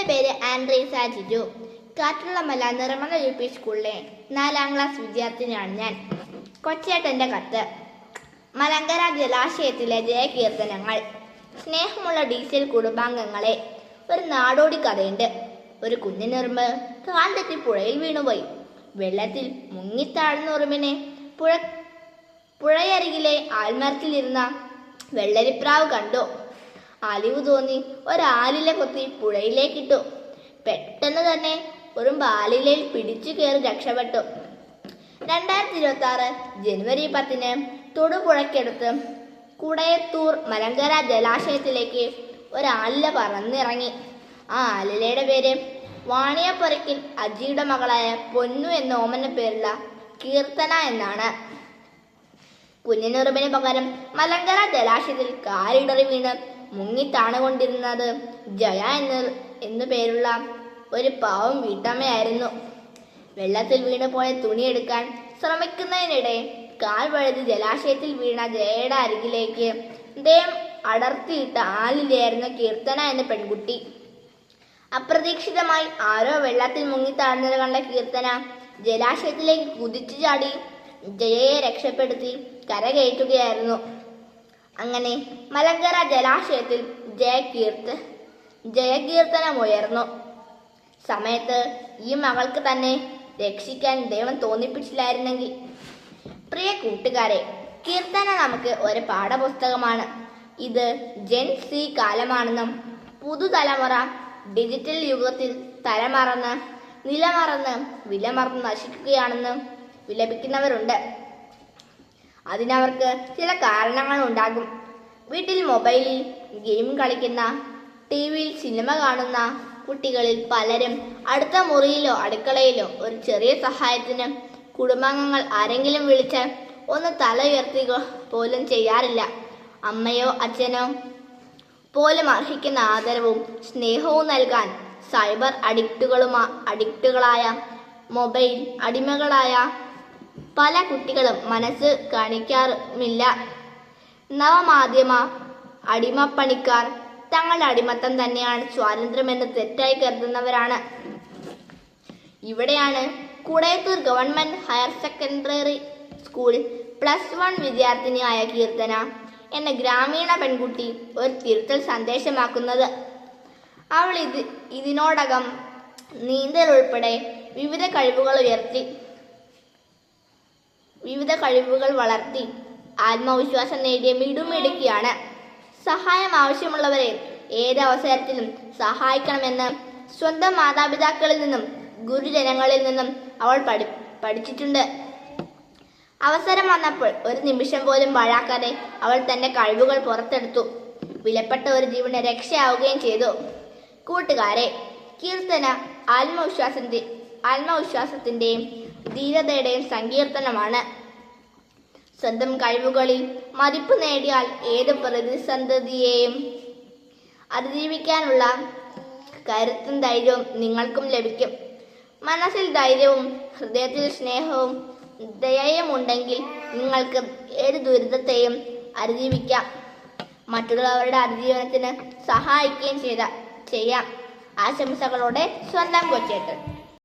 പേര് ആൻഡ്രീസ ജിജു. കാറ്റുള്ളമല നിർമ്മല UP സ്കൂളിലെ 4ാം class വിദ്യാർത്ഥിനിയാണ് ഞാൻ. കൊച്ചേട്ടൻ്റെ കത്ത്. മലങ്കര ജലാശയത്തിലെ ജയകീർത്തനങ്ങൾ. സ്നേഹമുള്ള ഡീസൽ കുടുംബാംഗങ്ങളെ, ഒരു നാടോടി കഥയുണ്ട്. ഒരു കുഞ്ഞിനുറുമ്പ് കാൽ തെറ്റി പുഴയിൽ വീണുപോയി. വെള്ളത്തിൽ മുങ്ങിത്താഴുന്ന ഉറുമ്പിനെ പുഴയരികിലെ ആൽമരത്തിലിരുന്ന വെള്ളരിപ്രാവ് കണ്ടു. അലിവ് തോന്നി ഒരാലില കൊത്തി പുഴയിലേക്കിട്ടു. പെട്ടെന്ന് തന്നെ ഉറുമ്പ് ആലിലയിൽ പിടിച്ചു കയറി രക്ഷപ്പെട്ടു. 2026 ജനുവരി 10 തൊടുപുഴയ്ക്കടുത്ത് കുടയത്തൂർ മലങ്കര ജലാശയത്തിലേക്ക് ഒരാലില പറന്നിറങ്ങി. ആ ആലിലയുടെ പേര് വാണിയപ്പുറയ്ക്കൽ അജിയുടെ മകളായ പൊന്നു എന്ന ഓമന പേരുള്ള കീർത്തന എന്നാണ്. കുഞ്ഞിനുറുമ്പിന് പകരം മലങ്കര ജലാശയത്തിൽ കാലിടറി വീണ് മുങ്ങിത്താണുകൊണ്ടിരുന്നത് ജയ എന്നു പേരുള്ള ഒരു പാവം വീട്ടമ്മയായിരുന്നു. വെള്ളത്തിൽ വീണ് പോയ തുണിയെടുക്കാൻ ശ്രമിക്കുന്നതിനിടെ കാൽ വഴുതി ജലാശയത്തിൽ വീണ ജയയുടെ അരികിലേക്ക് ദൈവം അടർത്തിയിട്ട ആലിലയായിരുന്നു കീർത്തന എന്ന പെൺകുട്ടി. അപ്രതീക്ഷിതമായി ആരോ വെള്ളത്തിൽ മുങ്ങിത്താഴുന്നത് കണ്ട കീർത്തന ജലാശയത്തിലേക്ക് കുതിച്ചു ചാടി ജയയെ രക്ഷപ്പെടുത്തി കരകയറ്റുകയായിരുന്നു. അങ്ങനെ മലങ്കര ജലാശയത്തിൽ ജയകീർത്തനമുയർന്നു. സമയത്ത് ഈ മകൾക്ക് തന്നെ രക്ഷിക്കാൻ ദൈവം തോന്നിപ്പിച്ചില്ലായിരുന്നെങ്കിൽ. പ്രിയ കൂട്ടുകാരെ, കീർത്തന നമുക്ക് ഒരു പാഠപുസ്തകമാണ്. ഇത് ജെൻ സി കാലമാണെന്നും പുതുതലമുറ ഡിജിറ്റൽ യുഗത്തിൽ തലമറന്ന് നിലമറന്ന് വിലമറന്ന് നശിക്കുകയാണെന്നും വിലപിക്കുന്നവരുണ്ട്. അതിനവർക്ക് ചില കാരണങ്ങളുണ്ടാകും. വീട്ടിൽ മൊബൈലിൽ ഗെയിം കളിക്കുന്ന, TV-യിൽ സിനിമ കാണുന്ന കുട്ടികളിൽ പലരും അടുത്ത മുറിയിലോ അടുക്കളയിലോ ഒരു ചെറിയ സഹായത്തിന് കുടുംബാംഗങ്ങൾ ആരെങ്കിലും വിളിച്ചാൽ ഒന്ന് തല ഉയർത്തുക പോലും ചെയ്യാറില്ല. അമ്മയോ അച്ഛനോ പോലും അർഹിക്കുന്ന ആദരവും സ്നേഹവും നൽകാൻ സൈബർ അഡിക്റ്റുകളായ മൊബൈൽ അടിമകളായ പല കുട്ടികളും മനസ്സ് കാണിക്കാറുമില്ല. നവമാധ്യമ അടിമപ്പണിക്കാർ തങ്ങളുടെ അടിമത്തം തന്നെയാണ് സ്വാതന്ത്ര്യമെന്ന് തെറ്റായി കരുതുന്നവരാണ്. ഇവിടെയാണ് Kudayathoor government higher secondary school +1 വിദ്യാർത്ഥിനിയായ കീർത്തന എന്ന ഗ്രാമീണ പെൺകുട്ടി ഒരു തിരുത്തൽ സന്ദേശമാക്കുന്നത്. അവൾ ഇതിനോടകം നീന്തൽ ഉൾപ്പെടെ വിവിധ കഴിവുകൾ വളർത്തി ആത്മവിശ്വാസം നേടിയ മിടുമിടുക്കിയാണ്. സഹായം ആവശ്യമുള്ളവരെ ഏതവസരത്തിലും സഹായിക്കണമെന്ന് സ്വന്തം മാതാപിതാക്കളിൽ നിന്നും ഗുരുജനങ്ങളിൽ നിന്നും അവൾ പഠിച്ചിട്ടുണ്ട്. അവസരം വന്നപ്പോൾ ഒരു നിമിഷം പോലും പാഴാക്കാതെ അവൾ തന്റെ കഴിവുകൾ പുറത്തെടുത്തു. വിലപ്പെട്ട ഒരു ജീവന് രക്ഷയാവുകയും ചെയ്തു. കൂട്ടുകാരെ, കീർത്തന ആത്മവിശ്വാസത്തിന്റെയും ധീരതയുടെയും സങ്കീർത്തനമാണ്. സ്വന്തം കഴിവുകളിൽ മതിപ്പ് നേടിയാൽ ഏത് പ്രതിസന്ധിയെയും അതിജീവിക്കാനുള്ള കരുത്തും ധൈര്യവും നിങ്ങൾക്കും ലഭിക്കും. മനസ്സിൽ ധൈര്യവും ഹൃദയത്തിൽ സ്നേഹവും ദയയും ഉണ്ടെങ്കിൽ നിങ്ങൾക്ക് ഏത് ദുരിതത്തെയും അതിജീവിക്കാം. മറ്റുള്ളവരുടെ അതിജീവനത്തിന് സഹായിക്കുകയും ചെയ്യാം. ആശംസകളോടെ സ്വന്തം കൊച്ചേട്ടൻ.